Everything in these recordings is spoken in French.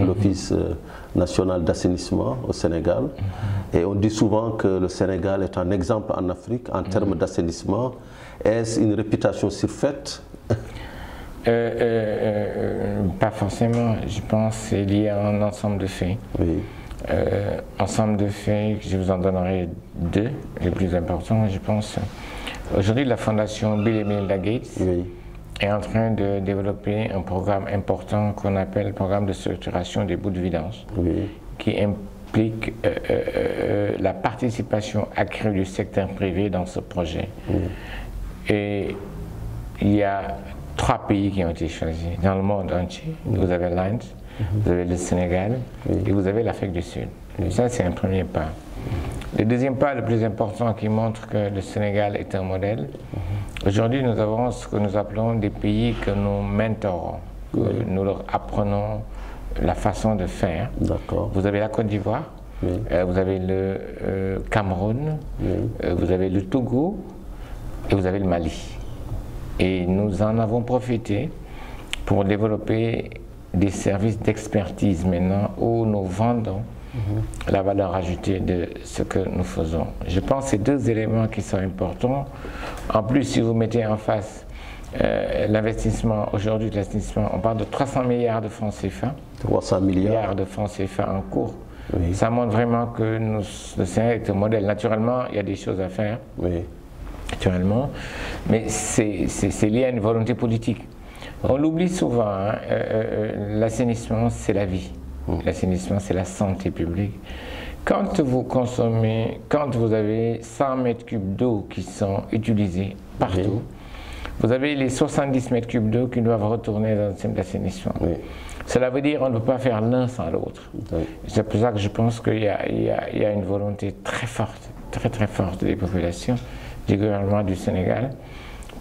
l'Office national d'assainissement au Sénégal. Et on dit souvent que le Sénégal est un exemple en Afrique en termes d'assainissement. Est-ce une réputation surfaite? Pas forcément. Je pense que c'est lié à un ensemble de faits. Oui. Ensemble de faits, je vous en donnerai deux, les plus importants, je pense. Aujourd'hui, la fondation Bill et Melinda Gates est en train de développer un programme important qu'on appelle le programme de structuration des bouts de vidange, qui implique la participation accrue du secteur privé dans ce projet. Et il y a 3 pays qui ont été choisis dans le monde entier. Vous avez l'Inde, vous avez le Sénégal et vous avez l'Afrique du Sud. Et ça, c'est un premier pas. Le deuxième pas, le plus important, qui montre que le Sénégal est un modèle. Aujourd'hui, nous avons ce que nous appelons des pays que nous mentorons, que nous leur apprenons la façon de faire. Vous avez la Côte d'Ivoire, vous avez le Cameroun, vous avez le Togo et vous avez le Mali. Et nous en avons profité pour développer des services d'expertise maintenant où nous vendons la valeur ajoutée de ce que nous faisons. Je pense que ces 2 éléments qui sont importants. En plus, si vous mettez en face l'investissement, aujourd'hui l'investissement, on parle de 300 milliards de francs CFA. 300 milliards de francs CFA en cours. Ça montre vraiment que le Sénégal est un modèle. Naturellement, il y a des choses à faire. Naturellement, mais c'est lié à une volonté politique. On l'oublie souvent, hein, l'assainissement c'est la vie, l'assainissement c'est la santé publique. Quand vous consommez, quand vous avez 100 mètres cubes d'eau qui sont utilisés partout, vous avez les 70 mètres cubes d'eau qui doivent retourner dans le système d'assainissement. Cela veut dire qu'on ne peut pas faire l'un sans l'autre. C'est pour ça que je pense qu'il y a une volonté très forte, très forte des populations, du gouvernement du Sénégal,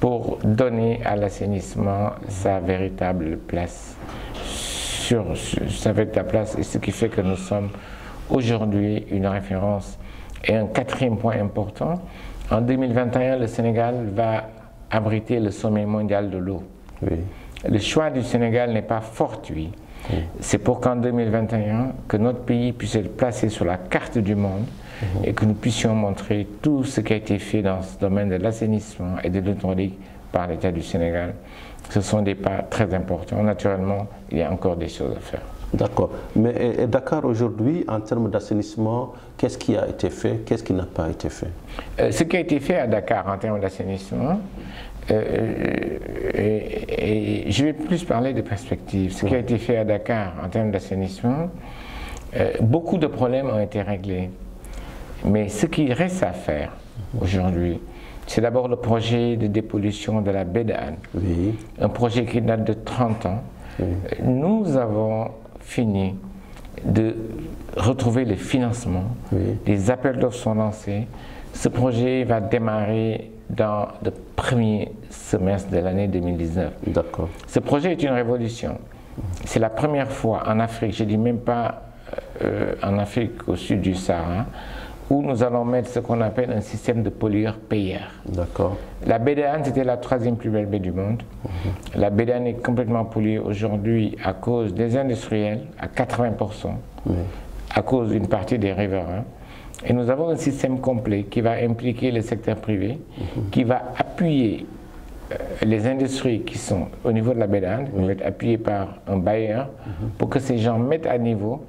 pour donner à l'assainissement sa véritable place, sa véritable place, et ce qui fait que nous sommes aujourd'hui une référence. Et un 4e point important, en 2021, le Sénégal va abriter le sommet mondial de l'eau. Le choix du Sénégal n'est pas fortuit. C'est pour qu'en 2021, que notre pays puisse être placé sur la carte du monde et que nous puissions montrer tout ce qui a été fait dans ce domaine de l'assainissement et de l'hydraulique par l'État du Sénégal. Ce sont des pas très importants. Naturellement, il y a encore des choses à faire. D'accord. Mais Dakar aujourd'hui, en termes d'assainissement, qu'est-ce qui a été fait, qu'est-ce qui n'a pas été fait? Ce qui a été fait à Dakar en termes d'assainissement, et je vais plus parler de perspective. Ce qui a été fait à Dakar en termes d'assainissement, beaucoup de problèmes ont été réglés. Mais ce qui reste à faire aujourd'hui, c'est d'abord le projet de dépollution de la baie de Hann. Un projet qui date de 30 ans. Nous avons fini de retrouver le financement. Les appels d'offres sont lancés. Ce projet va démarrer dans le premier semestre de l'année 2019. Ce projet est une révolution. C'est la première fois en Afrique, je ne dis même pas en Afrique au sud du Sahara, où nous allons mettre ce qu'on appelle un système de pollueur-payeur. La baie de Hann, c'était la 3e plus belle baie du monde. La baie de Hann est complètement polluée aujourd'hui à cause des industriels, à 80%, à cause d'une partie des riverains. Et nous avons un système complet qui va impliquer le secteur privé, qui va appuyer les industries qui sont au niveau de la baie de Hann, vont être appuyées par un bailleur, pour que ces gens mettent à niveau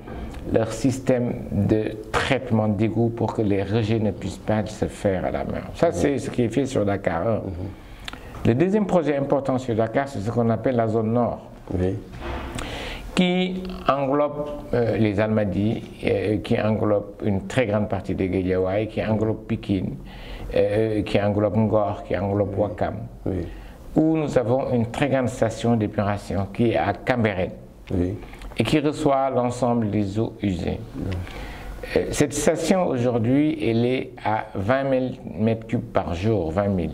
leur système de traitement d'égout pour que les rejets ne puissent pas se faire à la main. Ça, c'est ce qui est fait sur Dakar 1. Le deuxième projet important sur Dakar, c'est ce qu'on appelle la zone nord, qui englobe les Almadies, qui englobe une très grande partie de Guédiawaye, qui englobe Pikine, qui englobe Ngor, qui englobe Ouakam, où nous avons une très grande station d'épuration qui est à Cambérène. Et qui reçoit l'ensemble des eaux usées. Cette station aujourd'hui, elle est à 20 000 mètres cubes par jour, 20 000.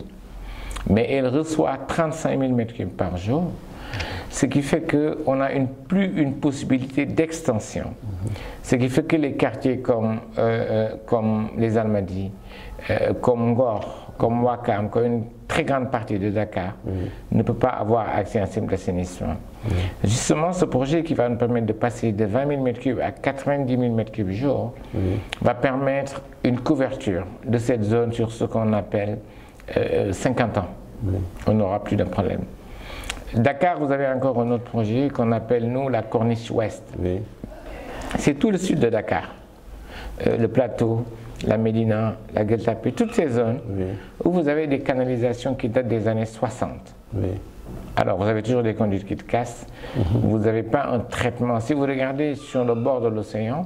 Mais elle reçoit 35 000 mètres cubes par jour, ce qui fait qu'on n'a plus une possibilité d'extension. Ce qui fait que les quartiers comme les Almadies, comme Ngor, comme Ouakam, comme une très grande partie de Dakar, ne peut pas avoir accès à un système d'assainissement. Justement, ce projet qui va nous permettre de passer de 20 000 m3 à 90 000 m3 jour va permettre une couverture de cette zone sur ce qu'on appelle 50 ans. On n'aura plus de problème. Dakar, vous avez encore un autre projet qu'on appelle, nous, la Corniche Ouest. C'est tout le sud de Dakar. Le plateau, la Médina, la Gueule Tapée, toutes ces zones où vous avez des canalisations qui datent des années 60. Alors, vous avez toujours des conduites qui te cassent. Vous n'avez pas un traitement. Si vous regardez sur le bord de l'océan,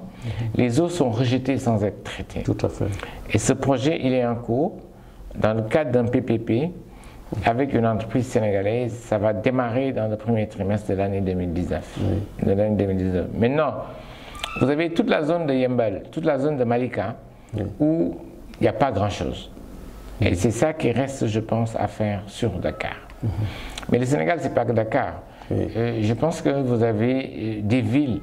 les eaux sont rejetées sans être traitées. Tout à fait. Et ce projet, il est en cours dans le cadre d'un PPP avec une entreprise sénégalaise. Ça va démarrer dans le premier trimestre de l'année 2019. Maintenant, vous avez toute la zone de Yembal, toute la zone de Malika, où il n'y a pas grand-chose. Et c'est ça qui reste, je pense, à faire sur Dakar. Mais le Sénégal, ce n'est pas que Dakar. Je pense que vous avez des villes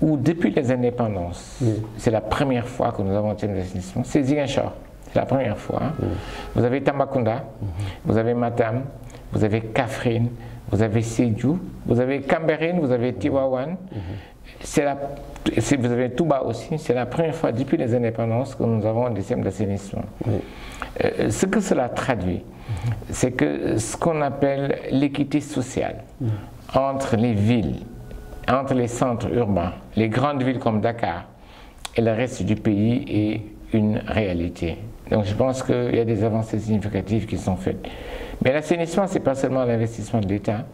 où, depuis les indépendances, c'est la première fois que nous avons un système d'assainissement. C'est Ziguinchor, c'est la première fois. Vous avez Tambacounda, vous avez Matam, vous avez Kaffrine, vous avez Sédhiou, vous avez Cambérène, vous avez Tivaouane. Vous avez Touba aussi, c'est la première fois depuis les indépendances que nous avons des systèmes d'assainissement. Ce que cela traduit, c'est que ce qu'on appelle l'équité sociale entre les villes, entre les centres urbains, les grandes villes comme Dakar et le reste du pays est une réalité. Donc je pense qu'il y a des avancées significatives qui sont faites. Mais l'assainissement, ce n'est pas seulement l'investissement de l'État,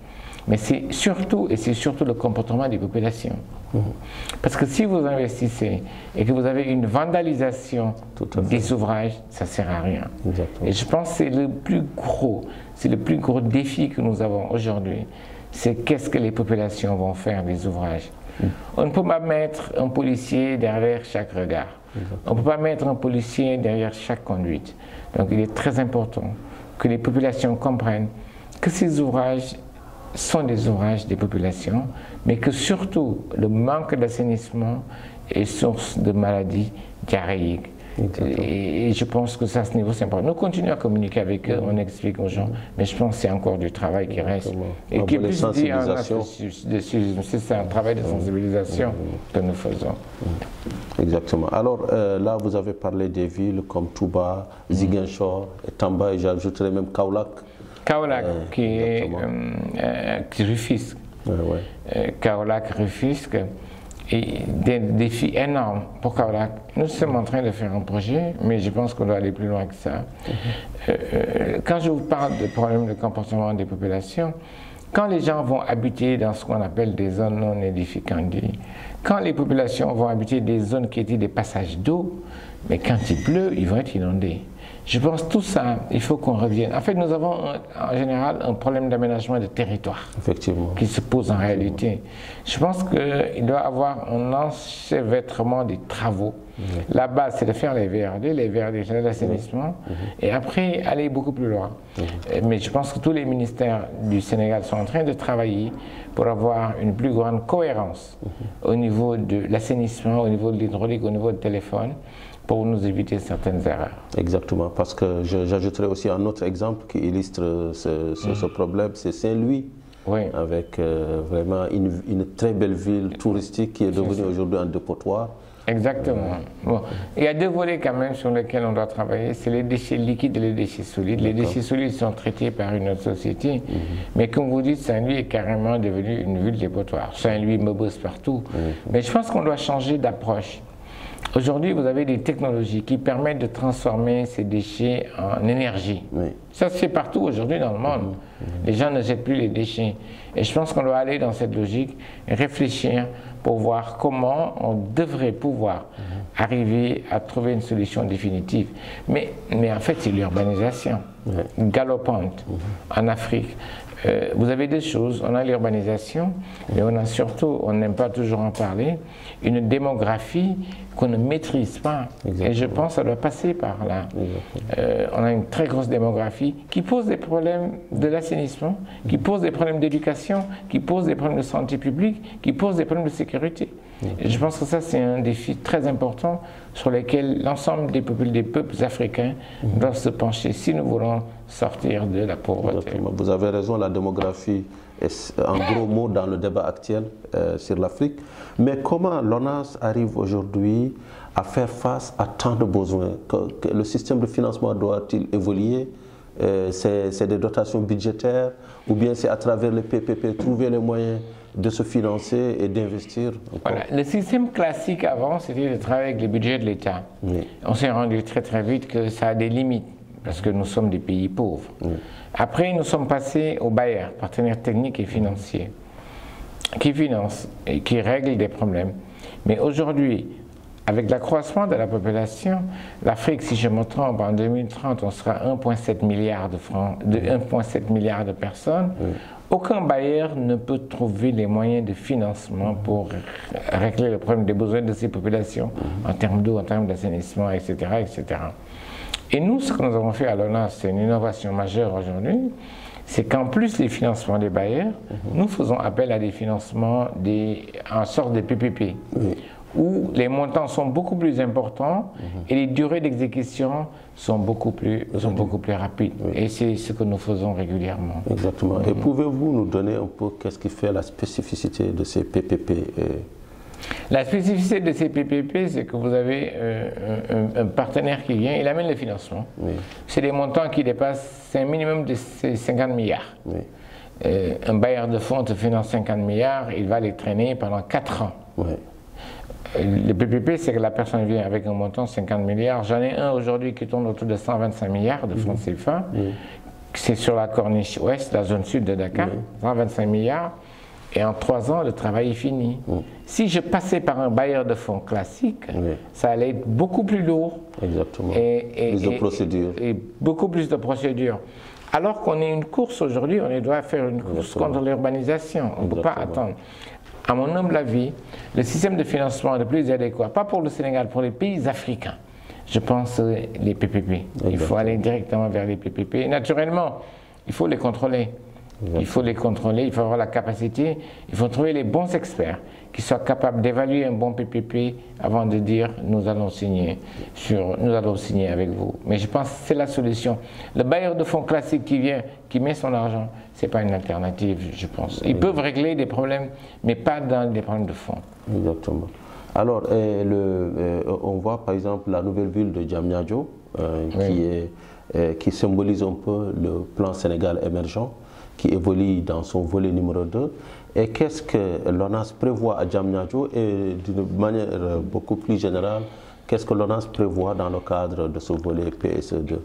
mais c'est surtout le comportement des populations. Parce que si vous investissez et que vous avez une vandalisation des ouvrages, ça ne sert à rien. Exactement. Et je pense que c'est le plus gros défi que nous avons aujourd'hui. C'est qu'est-ce que les populations vont faire des ouvrages. On ne peut pas mettre un policier derrière chaque regard. On ne peut pas mettre un policier derrière chaque conduite. Donc il est très important que les populations comprennent que ces ouvrages sont des ouvrages des populations, mais que surtout le manque d'assainissement est source de maladies diarrhéiques. Et je pense que ça, à ce niveau, c'est important. Nous continuons à communiquer avec eux, on explique aux gens, mais je pense que c'est encore du travail qui reste. Et qui est plus dit c'est un travail de sensibilisation que nous faisons. Exactement. Alors là, vous avez parlé des villes comme Touba, Ziguinchor, Tamba, et j'ajouterais même Kaolack. Kaolack, qui Rufisque. Kaolack, Rufisque. Et des défis énormes pour Kaolack. Nous sommes en train de faire un projet, mais je pense qu'on doit aller plus loin que ça. Quand je vous parle de problèmes de comportement des populations, quand les gens vont habiter dans ce qu'on appelle des zones non édificantes, quand les populations vont habiter des zones qui étaient des passages d'eau, mais quand il pleut, ils vont être inondés. Je pense que tout ça, il faut qu'on revienne. En fait, nous avons en général un problème d'aménagement de territoire qui se pose en réalité. Je pense qu'il doit y avoir un enchevêtrement des travaux. La base, c'est de faire les VRD, l'assainissement, et après aller beaucoup plus loin. Mais je pense que tous les ministères du Sénégal sont en train de travailler pour avoir une plus grande cohérence au niveau de l'assainissement, au niveau de l'hydraulique, au niveau du téléphone, pour nous éviter certaines erreurs. Exactement, parce que j'ajouterai aussi un autre exemple qui illustre ce problème, c'est Saint-Louis, avec vraiment une très belle ville touristique qui est devenue aujourd'hui un dépotoir. Exactement. Bon. Il y a deux volets quand même sur lesquels on doit travailler, c'est les déchets liquides et les déchets solides. Les déchets solides sont traités par une autre société, mais comme vous dites, Saint-Louis est carrément devenu une ville dépotoir. Saint-Louis me bosse partout. Mais je pense qu'on doit changer d'approche. Aujourd'hui, vous avez des technologies qui permettent de transformer ces déchets en énergie. Ça se fait partout aujourd'hui dans le monde. Les gens ne jettent plus les déchets. Et je pense qu'on doit aller dans cette logique et réfléchir pour voir comment on devrait pouvoir arriver à trouver une solution définitive. Mais en fait, c'est l'urbanisation galopante en Afrique. Vous avez deux choses, on a l'urbanisation, mais on a surtout, on n'aime pas toujours en parler, une démographie qu'on ne maîtrise pas. Exactement. Et je pense que ça doit passer par là. On a une très grosse démographie qui pose des problèmes de l'assainissement, qui pose des problèmes d'éducation, qui pose des problèmes de santé publique, qui pose des problèmes de sécurité. Et je pense que ça, c'est un défi très important sur lequel l'ensemble des peuples africains doivent se pencher si nous voulons sortir de la pauvreté. Exactement. Vous avez raison, la démographie est en gros mot dans le débat actuel sur l'Afrique. Mais comment l'ONAS arrive aujourd'hui à faire face à tant de besoins? Le système de financement doit-il évoluer? C'est des dotations budgétaires ou bien c'est à travers les PPP, trouver les moyens de se financer et d'investir? Voilà. Le système classique avant, c'était de travailler avec les budgets de l'État. Oui. On s'est rendu très vite que ça a des limites parce que nous sommes des pays pauvres. Oui. Après, nous sommes passés aux bailleurs, partenaires techniques et financiers, qui financent et qui règlent des problèmes. Mais aujourd'hui, avec l'accroissement de la population, l'Afrique, si je me trompe, en 2030, on sera 1,7 milliard de francs, de 1,7 milliard de personnes. Oui. Aucun bailleur ne peut trouver les moyens de financement pour régler le problème des besoins de ces populations en termes d'eau, en termes d'assainissement, etc., etc. Et nous, ce que nous avons fait à l'ONAS, c'est une innovation majeure aujourd'hui, c'est qu'en plus des financements des bailleurs, nous faisons appel à des financements en sorte de PPP. Oui. Où les montants sont beaucoup plus importants et les durées d'exécution sont beaucoup plus rapides. Oui. Et c'est ce que nous faisons régulièrement. Exactement. Et pouvez-vous nous donner un peu qu'est-ce qui fait la spécificité de ces PPP? La spécificité de ces PPP, c'est que vous avez un partenaire qui vient, il amène le financement. Oui. C'est des montants qui dépassent, c'est un minimum de 50 milliards. Oui. Un bailleur de fonds te finance 50 milliards, il va les traîner pendant 4 ans. Oui. Le PPP, c'est que la personne vient avec un montant de 50 milliards. J'en ai un aujourd'hui qui tourne autour de 125 milliards de francs CFA. C'est sur la corniche ouest, la zone sud de Dakar, 125 milliards. Et en 3 ans, le travail est fini. Si je passais par un bailleur de fonds classique, ça allait être beaucoup plus lourd. Exactement. Plus de procédures. Et beaucoup plus de procédures. Alors qu'on est une course aujourd'hui, on doit faire une course contre l'urbanisation. On ne peut pas attendre. À mon humble avis, le système de financement le plus adéquat, pas pour le Sénégal, pour les pays africains, je pense les PPP. Exactement. Il faut aller directement vers les PPP. Naturellement, il faut les contrôler. Exactement. Il faut les contrôler, il faut avoir la capacité, il faut trouver les bons experts qui soient capables d'évaluer un bon PPP avant de dire nous allons signer avec vous. Mais je pense que c'est la solution. Le bailleur de fonds classique qui vient, qui met son argent, ce n'est pas une alternative, je pense. Ils peuvent régler des problèmes, mais pas dans des problèmes de fonds. Exactement. Alors, on voit par exemple la nouvelle ville de Diamniadio, qui symbolise un peu le plan Sénégal émergent, qui évolue dans son volet numéro 2. Et qu'est-ce que l'ONAS prévoit à Diamniadio et d'une manière beaucoup plus générale, qu'est-ce que l'ONAS prévoit dans le cadre de ce volet PSE2?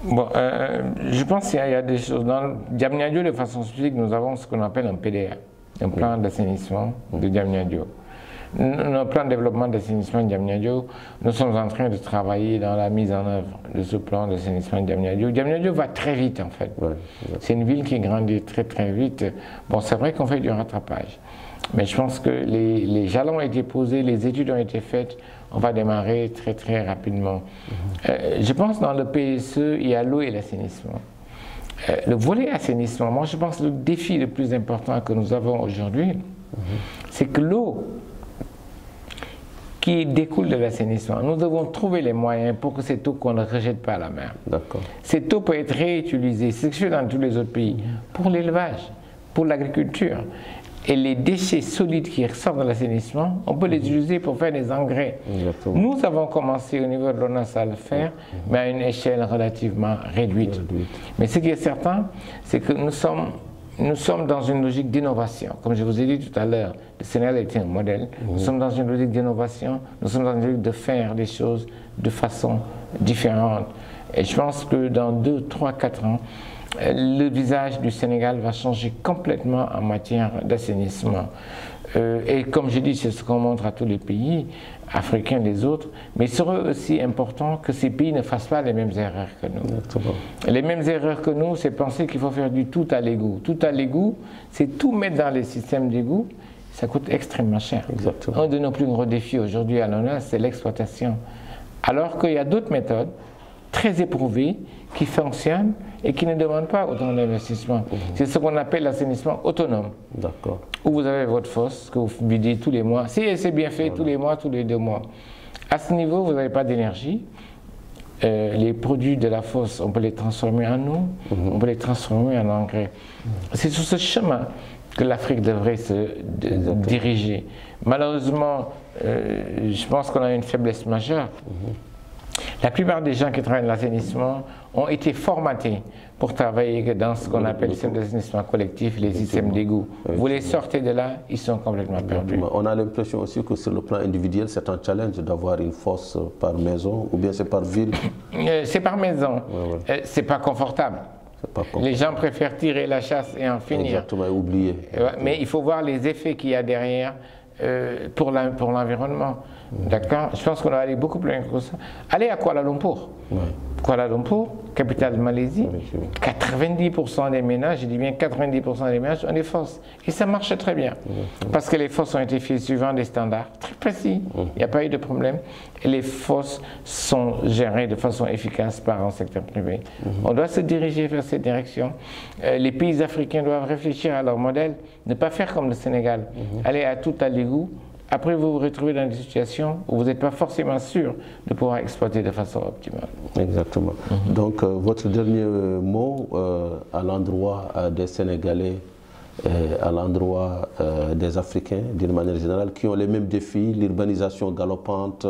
Bon, je pense qu'il y a des choses. Dans Diamniadio, de façon spécifique, nous avons ce qu'on appelle un PDA, un plan d'assainissement de Diamniadio. Notre plan de développement d'assainissement de Diamniadio, nous sommes en train de travailler dans la mise en œuvre de ce plan d'assainissement de Diamniadio. Diamniadio va très vite en fait. C'est une ville qui grandit très vite. Bon, c'est vrai qu'on fait du rattrapage, mais je pense que les jalons ont été posés, les études ont été faites, on va démarrer très rapidement. Je pense dans le PSE, il y a l'eau et l'assainissement. Le volet assainissement, moi je pense que le défi le plus important que nous avons aujourd'hui, c'est que l'eau qui découle de l'assainissement, nous devons trouver les moyens pour que cette eau qu'on ne rejette pas à la mer. Cette eau peut être réutilisée, c'est ce que je fais dans tous les autres pays, pour l'élevage, pour l'agriculture. Et les déchets solides qui ressortent de l'assainissement, on peut les utiliser pour faire des engrais. Nous avons commencé au niveau de l'ONAS à le faire, mais à une échelle relativement réduite. Mais ce qui est certain, c'est que nous sommes dans une logique d'innovation. Comme je vous ai dit tout à l'heure, le Sénégal était un modèle. Nous sommes dans une logique d'innovation, nous sommes dans une logique de faire les choses de façon différente. Et je pense que dans 2, 3, 4 ans, le visage du Sénégal va changer complètement en matière d'assainissement. Et comme je dis, c'est ce qu'on montre à tous les pays africains, les autres, mais il serait aussi important que ces pays ne fassent pas les mêmes erreurs que nous. Les mêmes erreurs que nous, c'est penser qu'il faut faire du tout à l'égout. Tout à l'égout, c'est tout mettre dans les systèmes d'égout, ça coûte extrêmement cher. Un de nos plus gros défis aujourd'hui à l'ONAS, c'est l'exploitation. Alors qu'il y a d'autres méthodes très éprouvés, qui fonctionnent et qui ne demandent pas autant d'investissement. C'est ce qu'on appelle l'assainissement autonome. D'accord. Où vous avez votre fosse que vous videz tous les mois. Si c'est bien fait, tous les mois, tous les 2 mois. À ce niveau, vous n'avez pas d'énergie. Les produits de la fosse, on peut les transformer en eau, on peut les transformer en engrais. C'est sur ce chemin que l'Afrique devrait se diriger. Malheureusement, je pense qu'on a une faiblesse majeure. La plupart des gens qui travaillent dans l'assainissement ont été formatés pour travailler dans ce qu'on appelle le système d'assainissement collectif, les systèmes d'égout. Vous les sortez de là, ils sont complètement perdus. On a l'impression aussi que sur le plan individuel, c'est un challenge d'avoir une fosse par maison, ou bien c'est par ville. C'est par maison. C'est pas confortable. Les gens préfèrent tirer la chasse et en finir. Exactement, et oublier. Mais il faut voir les effets qu'il y a derrière pour l'environnement. D'accord? Je pense qu'on doit aller beaucoup plus loin que ça. Allez à Kuala Lumpur. Kuala Lumpur, capitale de Malaisie, 90% des ménages, je dis bien 90% des ménages ont des fosses. Et ça marche très bien. Parce que les fosses ont été faites suivant des standards très précis. Il n'y a pas eu de problème. Et les fosses sont gérées de façon efficace par un secteur privé. On doit se diriger vers cette direction. Les pays africains doivent réfléchir à leur modèle, ne pas faire comme le Sénégal. Aller à tout à l'égout. Après, vous vous retrouvez dans des situations où vous n'êtes pas forcément sûr de pouvoir exploiter de façon optimale. Exactement. Donc, votre dernier mot à l'endroit des Sénégalais, à l'endroit des Africains, d'une manière générale, qui ont les mêmes défis, l'urbanisation galopante,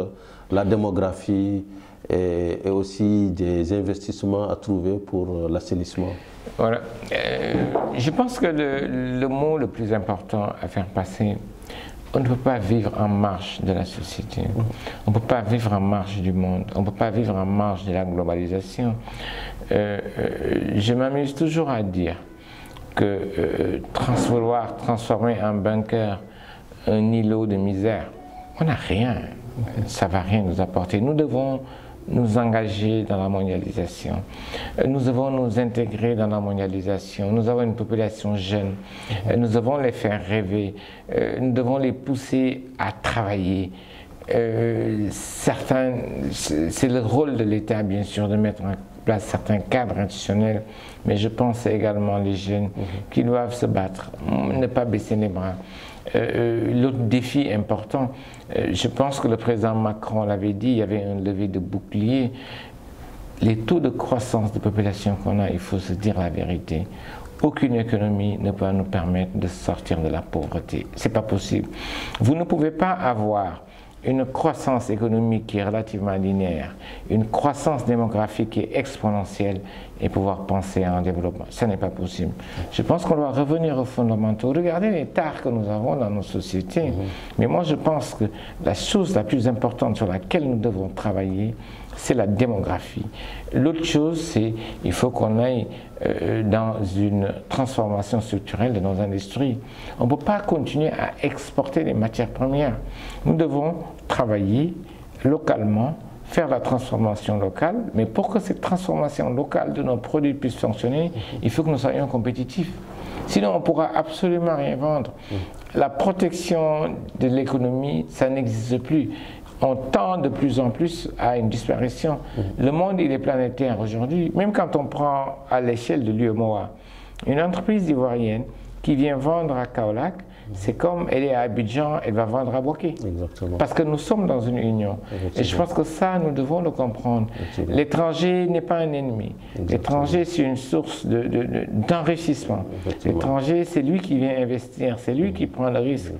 la démographie et aussi des investissements à trouver pour l'assainissement. Voilà. Je pense que le mot le plus important à faire passer, on ne peut pas vivre en marge de la société, on ne peut pas vivre en marge du monde, on ne peut pas vivre en marge de la globalisation. Je m'amuse toujours à dire que vouloir transformer en bunker un îlot de misère, on n'a rien, ça ne va rien nous apporter. Nous devons nous engager dans la mondialisation. Nous devons nous intégrer dans la mondialisation. Nous avons une population jeune. Nous devons les faire rêver. Nous devons les pousser à travailler. Certains, c'est le rôle de l'État, bien sûr, de mettre en place certains cadres institutionnels, mais je pense également les jeunes qui doivent se battre, ne pas baisser les bras. L'autre défi important, je pense que le président Macron l'avait dit, il y avait un lever de bouclier. Les taux de croissance de population qu'on a, il faut se dire la vérité. Aucune économie ne peut nous permettre de sortir de la pauvreté. Ce n'est pas possible. Vous ne pouvez pas avoir une croissance économique qui est relativement linéaire, une croissance démographique qui est exponentielle et pouvoir penser à un développement. Ça n'est pas possible. Je pense qu'on doit revenir aux fondamentaux. Regardez les tares que nous avons dans nos sociétés. Mais moi, je pense que la chose la plus importante sur laquelle nous devons travailler, c'est la démographie. L'autre chose, c'est qu'il faut qu'on aille dans une transformation structurelle de nos industries. On ne peut pas continuer à exporter des matières premières. Nous devons travailler localement, faire la transformation locale, mais pour que cette transformation locale de nos produits puisse fonctionner, il faut que nous soyons compétitifs. Sinon, on ne pourra absolument rien vendre. La protection de l'économie, ça n'existe plus. On tend de plus en plus à une disparition. Le monde, il est planétaire aujourd'hui. Même quand on prend à l'échelle de l'UEMOA, une entreprise ivoirienne qui vient vendre à Kaolack, c'est comme elle est à Abidjan, elle va vendre à Boaké. Exactement. Parce que nous sommes dans une union. Et je pense que ça, nous devons le comprendre. L'étranger n'est pas un ennemi. L'étranger, c'est une source d'enrichissement. L'étranger, c'est lui qui vient investir, c'est lui qui prend le risque.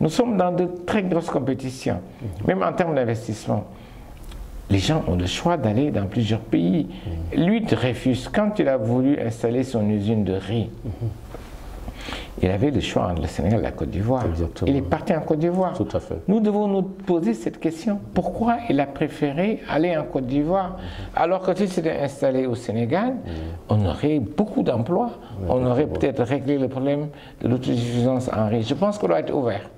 Nous sommes dans de très grosses compétitions, même en termes d'investissement. Les gens ont le choix d'aller dans plusieurs pays. Lui, Dreyfus, quand il a voulu installer son usine de riz, il avait le choix entre le Sénégal et la Côte d'Ivoire. Il est parti en Côte d'Ivoire. Tout à fait. Nous devons nous poser cette question. Pourquoi il a préféré aller en Côte d'Ivoire alors que s'il s'était installé au Sénégal, on aurait beaucoup d'emplois. On aurait peut-être réglé le problème de l'autosuffisance en riz. Je pense qu'on doit être ouvert.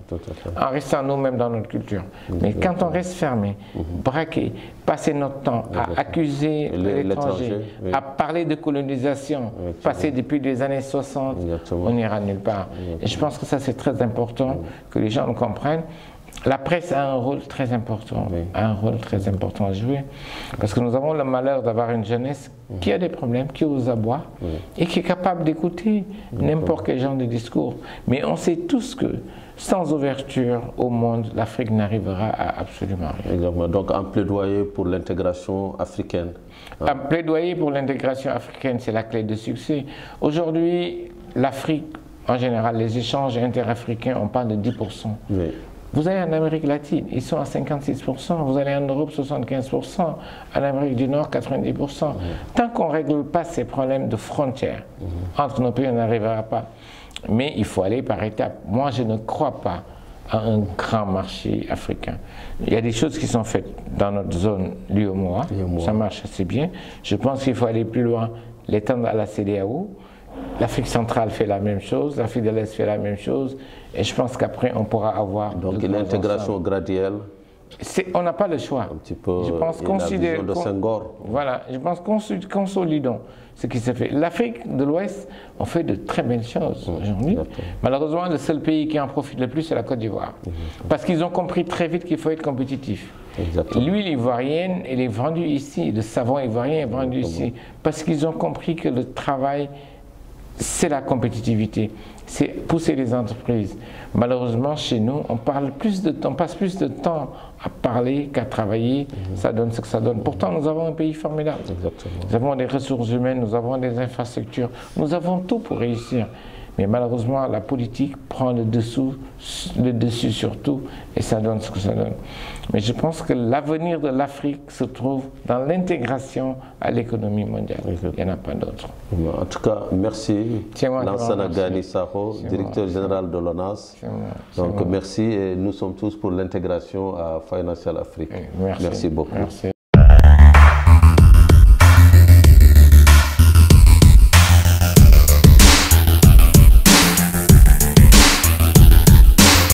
En restant nous-mêmes dans notre culture. Mais quand on reste fermé, braqué, passer notre temps à accuser l'étranger, à parler de colonisation, passer depuis les années 60, on n'ira nulle part. Et je pense que ça c'est très important que les gens le comprennent. La presse a un rôle très important, a un rôle très important à jouer, parce que nous avons le malheur d'avoir une jeunesse qui a des problèmes, qui ose aboyer et qui est capable d'écouter n'importe quel genre de discours. Mais on sait tous que sans ouverture au monde, l'Afrique n'arrivera à absolument rien. Exactement. Donc un plaidoyer pour l'intégration africaine. Un plaidoyer pour l'intégration africaine, c'est la clé de succès. Aujourd'hui, l'Afrique, en général, les échanges interafricains, on parle de 10%. Oui. Vous allez en Amérique latine, ils sont à 56%. Vous allez en Europe, 75%. En Amérique du Nord, 90%. Tant qu'on ne règle pas ces problèmes de frontières entre nos pays, on n'arrivera pas. Mais il faut aller par étapes. Moi, je ne crois pas à un grand marché africain. Il y a des choses qui sont faites dans notre zone l'UEMOA. Ça marche assez bien. Je pense qu'il faut aller plus loin, l'étendre à la CEDEAO. L'Afrique centrale fait la même chose, l'Afrique de l'Est fait la même chose, et je pense qu'après on pourra avoir... Donc une intégration graduelle. On n'a pas le choix. Un petit peu je pense la vision de Senghor. Voilà, je pense consolidons ce qui se fait. L'Afrique de l'Ouest, on fait de très belles choses aujourd'hui. Malheureusement, le seul pays qui en profite le plus, c'est la Côte d'Ivoire. Parce qu'ils ont compris très vite qu'il faut être compétitif. L'huile ivoirienne, elle est vendue ici, le savon ivoirien est vendu ici, parce qu'ils ont compris que le travail, c'est la compétitivité, c'est pousser les entreprises. Malheureusement, chez nous, on passe plus de temps à parler qu'à travailler. Ça donne ce que ça donne. Pourtant, nous avons un pays formidable. Nous avons des ressources humaines, nous avons des infrastructures, nous avons tout pour réussir. Mais malheureusement, la politique prend le dessus sur tout, et ça donne ce que ça donne. Mais je pense que l'avenir de l'Afrique se trouve dans l'intégration à l'économie mondiale. Il n'y en a pas d'autre. En tout cas, merci Lansana Gani Sakho, directeur général de l'ONAS. Donc merci, et nous sommes tous pour l'intégration à Financial Afrique. Merci beaucoup. Merci.